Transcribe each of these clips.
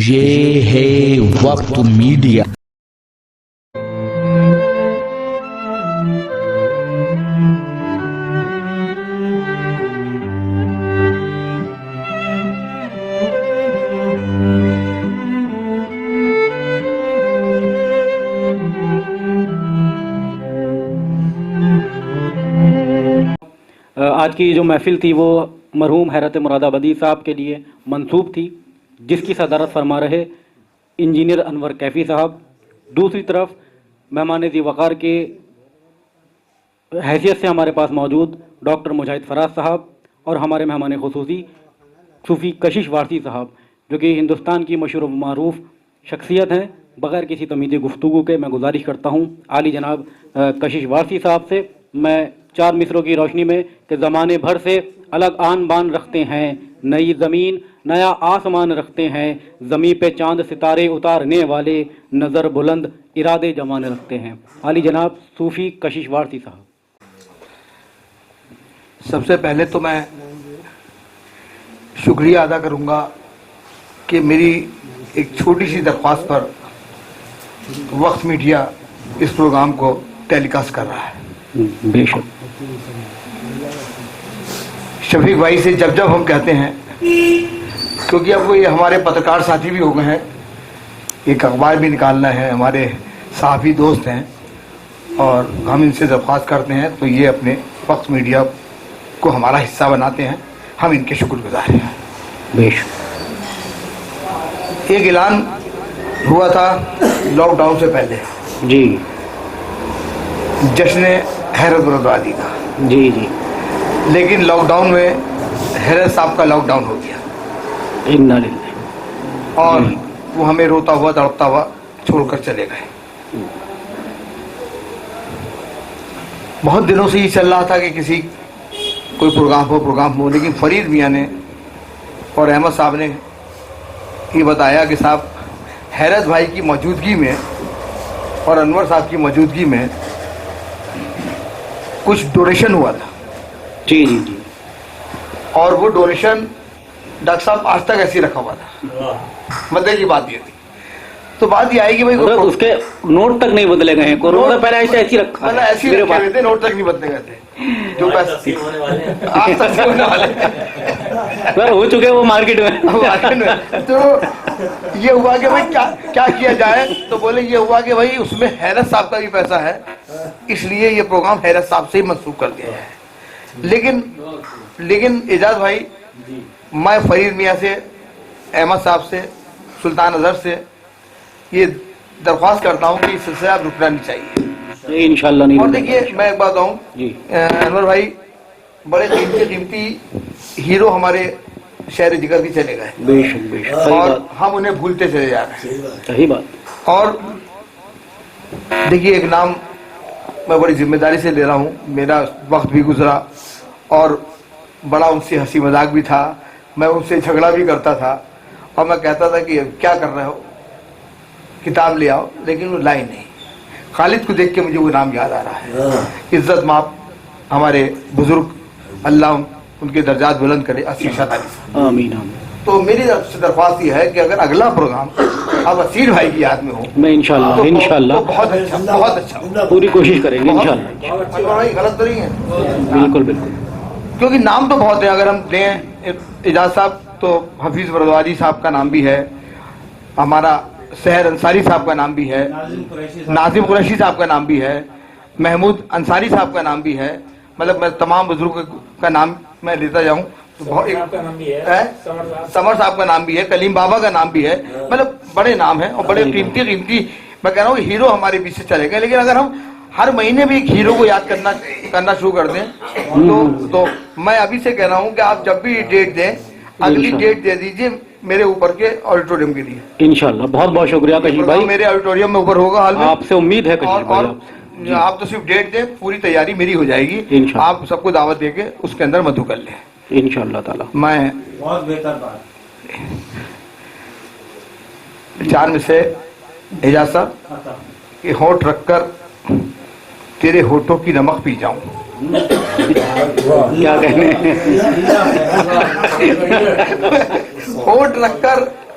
یہ ہے وقت میڈیا۔ آج کی جو محفل تھی وہ مرحوم حیرت مراد آبادی صاحب کے لیے منسوب تھی، جس کی صدارت فرما رہے انجینئر انور کیفی صاحب۔ دوسری طرف مہمان ذی وقار کے حیثیت سے ہمارے پاس موجود ڈاکٹر مجاہد فراز صاحب اور ہمارے مہمان خصوصی صوفی کشش وارثی صاحب، جو کہ ہندوستان کی مشہور و معروف شخصیت ہیں۔ بغیر کسی تمیزی گفتگو کے میں گزارش کرتا ہوں عالی جناب کشش وارثی صاحب سے، میں 4 مصروں کی روشنی میں کہ زمانے بھر سے الگ آن بان رکھتے ہیں، نئی زمین نیا آسمان رکھتے ہیں، زمین پہ چاند ستارے اتارنے والے، نظر بلند ارادے جوان رکھتے ہیں، عالی جناب صوفی کشش وارثی صاحب۔ سب سے پہلے تو میں شکریہ ادا کروں گا کہ میری ایک چھوٹی سی درخواست پر وقت میڈیا اس پروگرام کو ٹیلی کاسٹ کر رہا ہے۔ بے شک شفیق بھائی سے جب ہم کہتے ہیں، کیونکہ اب وہ یہ ہمارے پترکار ساتھی بھی ہو گئے ہیں، ایک اخبار بھی نکالنا ہے، ہمارے صحافی دوست ہیں، اور ہم ان سے درخواست کرتے ہیں تو یہ اپنے وقت میڈیا کو ہمارا حصہ بناتے ہیں، ہم ان کے شکر گزار ہیں۔ بے شک ایک اعلان ہوا تھا لاک ڈاؤن سے پہلے، جی جشن حیرت مراد آبادی کا، جی جی، لیکن لاک ڈاؤن میں حیرت صاحب کا لاک ڈاؤن ہو گیا انا للہ، اور وہ ہمیں روتا ہوا تڑپتا ہوا چھوڑ کر چلے گئے۔ بہت دنوں سے یہ چل رہا تھا کہ کسی کوئی پروگرام ہو، لیکن فرید میاں نے اور احمد صاحب نے یہ بتایا کہ صاحب حیرت بھائی کی موجودگی میں اور انور صاحب کی موجودگی میں کچھ ڈونیشن ہوا تھا، جی جی جی، اور وہ ڈونیشن ڈاکٹر صاحب آج تک ایسی رکھا ہوا تھا۔ مدعے کی بات یہ تھی، تو بات یہ آئی کہ بھائی اس کے نوٹ تک نہیں بدلے گئے ہیں، کورونا پہلے ایسے رکھا ہے، ایسی رکھے ہوئے تھے، نوٹ تک نہیں بدلے گئے تھے، جو پیسے آج تک سے ہونے والے سر ہو چکے وہ مارکیٹ میں۔ تو یہ ہوا کہ بھائی کیا کیا جائے، تو بولے یہ ہوا کہ بھائی اس میں حیرت صاحب کا بھی پیسہ ہے، اس لیے یہ پروگرام حیرت صاحب سے ہی منسوخ کر دیا ہے۔ لیکن اعجاز بھائی، میں فرید میاں سے، احمد صاحب سے، سلطان اظہر سے یہ درخواست کرتا ہوں کہ اس سلسلہ اب رکنا نہیں چاہیے انشاءاللہ نہیں۔ اور دیکھیے میں ایک بات کہوں، جی انور بھائی بڑے قیمتی ہیرو ہمارے شہر جگر کی چلے گئے، بے شک بے شک، اور ہم انہیں بھولتے چلے جا رہے ہیں۔ صحیح بات۔ اور دیکھیے ایک نام میں بڑی ذمہ داری سے لے رہا ہوں، میرا وقت بھی گزرا اور بڑا ان سے ہنسی مذاق بھی تھا، میں ان سے جھگڑا بھی کرتا تھا، اور میں کہتا تھا کہ کیا کر رہے ہو، کتاب لے آؤ، لیکن وہ لائی نہیں۔ خالد کو دیکھ کے مجھے وہ نام یاد آ رہا ہے، عزت ماپ ہمارے بزرگ، اللہ ان کے درجات بلند کرے، اسیر شاہ صاحب۔ آمین آمین۔ تو میری طرف سے درخواست یہ ہے کہ اگر اگلا پروگرام اب اسیر بھائی کی یاد میں ہو، میں انشاءاللہ انشاءاللہ تو بہت اچھا پوری کوشش کریں گے انشاءاللہ۔ بھائی غلط تو نہیں ہے، بالکل بالکل، کیونکہ نام تو بہت ہیں، اگر ہم لیں اعجاز صاحب تو حفیظ بردوادی صاحب کا نام بھی ہے، ہمارا سحر انصاری صاحب کا نام بھی ہے، ناظم قریشی صاحب کا نام بھی ہے، محمود انصاری صاحب کا نام بھی ہے، مطلب میں تمام بزرگوں کا نام میں لیتا جاؤں تو سمر صاحب کا نام بھی ہے، کلیم بابا کا نام بھی ہے، مطلب بڑے نام ہیں اور بڑے قیمتی میں کہہ رہا ہوں ہیرو ہمارے پیچھے چلے گئے۔ لیکن اگر ہم ہر مہینے بھی ایک ہیرو کو یاد کرنا شروع کر دیں تو میں ابھی سے کہہ رہا ہوں کہ آپ جب بھی ڈیٹ دیں، اگلی ڈیٹ دے دیجیے میرے اوپر کے آڈیٹوریم کے لیے انشاءاللہ۔ بہت بہت شکریہ کشش بھائی، میرے آڈیٹوریم میں اوپر ہوگا حال میں، آپ سے امید ہے کشش بھائی، آپ تو صرف ڈیٹ دیں، پوری تیاری میری ہو جائے گی، آپ سب کو دعوت دے کے اس کے اندر مدعو کر لیں انشاءاللہ تعالی۔ میں بہت بہتر بات، 4 میں سے اعجاز صاحب کہ ہونٹ رکھ کر تیرے ہونٹوں کی نمک پی جاؤں، کیا کہنے، ہونٹ رکھ کر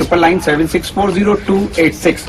9997640286।